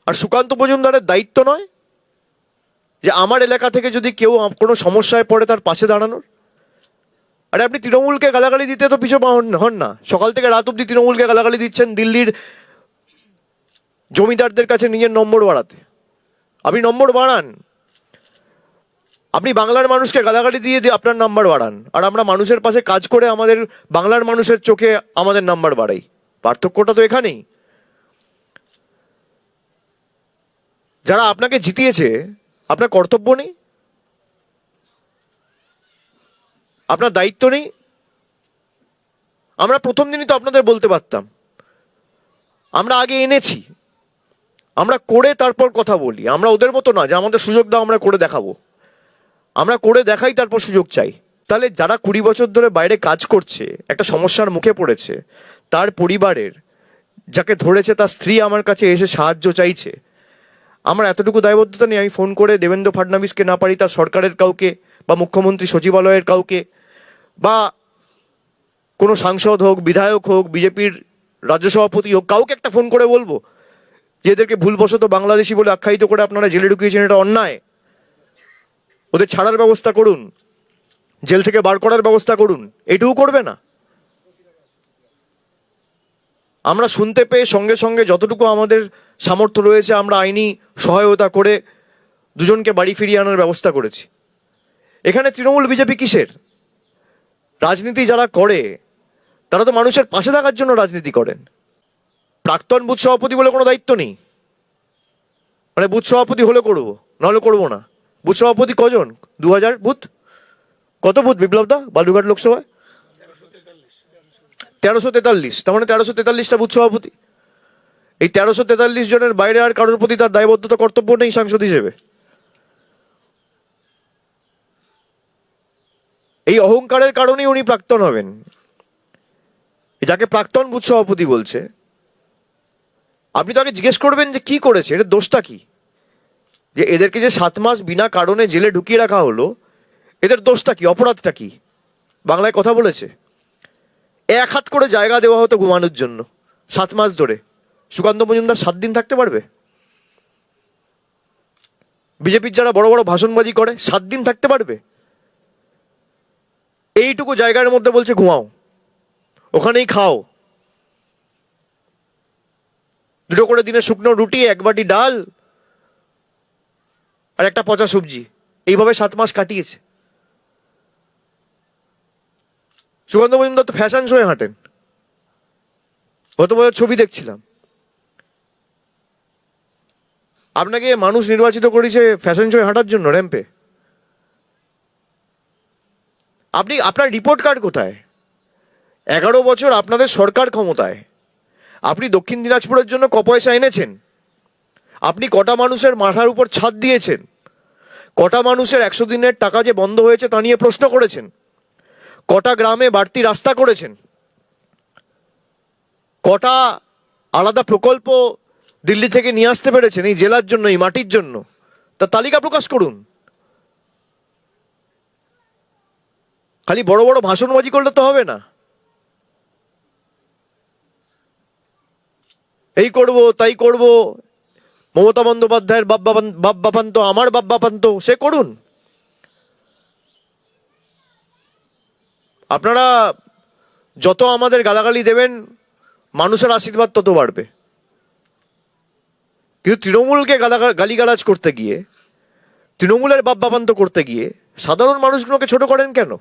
আর সুকান্ত মজুমদারের দায়িত্ব নয় যে আমার এলাকা থেকে যদি কেউ কোনো সমস্যায় পড়ে তার পাশে দাঁড়ানোর? আরে আপনি তৃণমূলকে গালাগালি দিতে তো পিছু হন না। সকাল থেকে রাত অব্দি তৃণমূলকে গালাগালি দিচ্ছেন দিল্লির জমিদারদের কাছে নিজের নম্বর বাড়াতে। আপনি নম্বর বাড়ান, আপনি বাংলার মানুষকে গালাগালি দিয়ে দিয়ে আপনার নাম্বার বাড়ান, আর আমরা মানুষের পাশে কাজ করে আমাদের বাংলার মানুষের চোখে আমাদের নাম্বার বাড়াই। পার্থক্যটা তো এখানেই। যারা আপনাকে জিতিয়েছে আপনার কর্তব্য নেই, আপনার দায়িত্ব নেই? আমরা প্রথম দিনই তো আপনাদের বলতে পারতাম, আমরা আগে এনেছি, আমরা করে তারপর কথা বলি। আমরা ওদের মতো না যে আমাদের সুযোগ দাও আমরা করে দেখাবো। আমরা করে দেখাই তারপর সুযোগ চাই। তাহলে যারা 20 বছর ধরে বাইরে কাজ করছে, একটা সমস্যার মুখে পড়েছে, তার পরিবারের যাকে ধরেছে তার স্ত্রী আমার কাছে এসে সাহায্য চাইছে, আমার এতটুকু দায়বদ্ধতা নেই আমি ফোন করে দেবেন্দ্র ফাডনাবিসকে না পারি তার সরকারের কাউকে, বা মুখ্যমন্ত্রী সচিবালয়ের কাউকে, বা কোনো সাংসদ হোক, বিধায়ক হোক, বিজেপির রাজ্য সভাপতি হোক, কাউকে একটা ফোন করে বলবো যে এদেরকে ভুলবশত বাংলাদেশি বলে আখ্যায়িত করে আপনারা জেলে ঢুকিয়েছেন, এটা অন্যায়, ওদের ছাড়ার ব্যবস্থা করুন, জেল থেকে বার করার ব্যবস্থা করুন? এটুকু করবে না? আমরা শুনতে পেয়ে সঙ্গে সঙ্গে যতটুকু আমাদের সামর্থ্য রয়েছে আমরা আইনি সহায়তা করে দুজনকে বাড়ি ফিরিয়ে আনার ব্যবস্থা করেছি। এখানে তৃণমূল বিজেপি কিসের? রাজনীতি যারা করে তারা তো মানুষের পাশে থাকার জন্য রাজনীতি করেন। প্রাক্তন বুথ সভাপতি বলে কোনো দায়িত্ব নেই, মানে বুথ সভাপতি হলে করবো, নাহলে করবো না। বুথ সভাপতি কজন? 2000 বুথ। কত বুথ বিপ্লব দা বালুরঘাট লোকসভায়? 1343। তার মানে 1343টা বুথ সভাপতি। এই 1343 জনের বাইরে আর কারোর প্রতি তার দায়বদ্ধতা কর্তব্য নেই সাংসদ হিসেবে? এই অহংকারের কারণেই উনি প্রাক্তন হবেন। যাকে প্রাক্তন বুথ সভাপতি বলছে, আপনি তাকে জিজ্ঞেস করবেন যে কি করেছে, এর দোষটা কি? যে এদেরকে যে 7 মাস বিনা কারণে জেলে ঢুকিয়ে রাখা হলো, এদের দোষটা কি, অপরাধটা কি? বাংলায় কথা বলেছে? 1 হাত করে জায়গা দেওয়া হতো ঘুমানোর জন্য 7 মাস ধরে, সুকান্ত মজুমদার 7 দিন থাকতে পারবে? বিজেপির যারা বড় বড় ভাষণবাজি করে 7 দিন থাকতে পারবে? এইটুকু জায়গার মধ্যে বলছে ঘুমাও, ওখানেই খাও, 2 করে দিনে শুকনো রুটি, 1 বাটি ডাল আর একটা পচা সবজি, এইভাবে 7 মাস কাটিয়েছে। সুকান্ত মজুমদার তো ফ্যাশন শোয়ে হাঁটেন, গত বছর ছবি দেখছিলাম। আপনাকে মানুষ নির্বাচিত করেছে ফ্যাশন শোয়ে হাঁটার জন্য র্যাম্পে? আপনার রিপোর্ট কার্ড কোথায়? 11 বছর আপনাদের সরকার ক্ষমতায়, আপনি দক্ষিণ দিনাজপুরের জন্য ক পয়সা এনেছেন? আপনি কটা মানুষের মাথার উপর ছাদ দিয়েছেন? কটা মানুষের 100 দিনের টাকা যে বন্ধ হয়েছে তা নিয়ে প্রশ্ন করেছেন? কটা গ্রামে বাড়তি রাস্তা করেছেন? কটা আলাদা প্রকল্প দিল্লি থেকে নিয়ে আসতে পেরেছেন এই জেলার জন্য, এই মাটির জন্য? তার তালিকা প্রকাশ করুন। খালি বড় বড় ভাষণবাজি করলে তো হবে না। এই করব তাই করব, মমতা বন্দ্যোপাধ্যায়ের বাপ বাপান্ত, আমার বাপ বাপান্ত, সে করুন। আপনারা যত আমাদের গালাগালি দেবেন মানুষের আশীর্বাদ তত বাড়বে। কিন্তু তৃণমূলকে গালিগালাজ করতে গিয়ে, তৃণমূলের বাপ বাপান্ত করতে গিয়ে সাধারণ মানুষগুলোকে ছোট করেন কেন?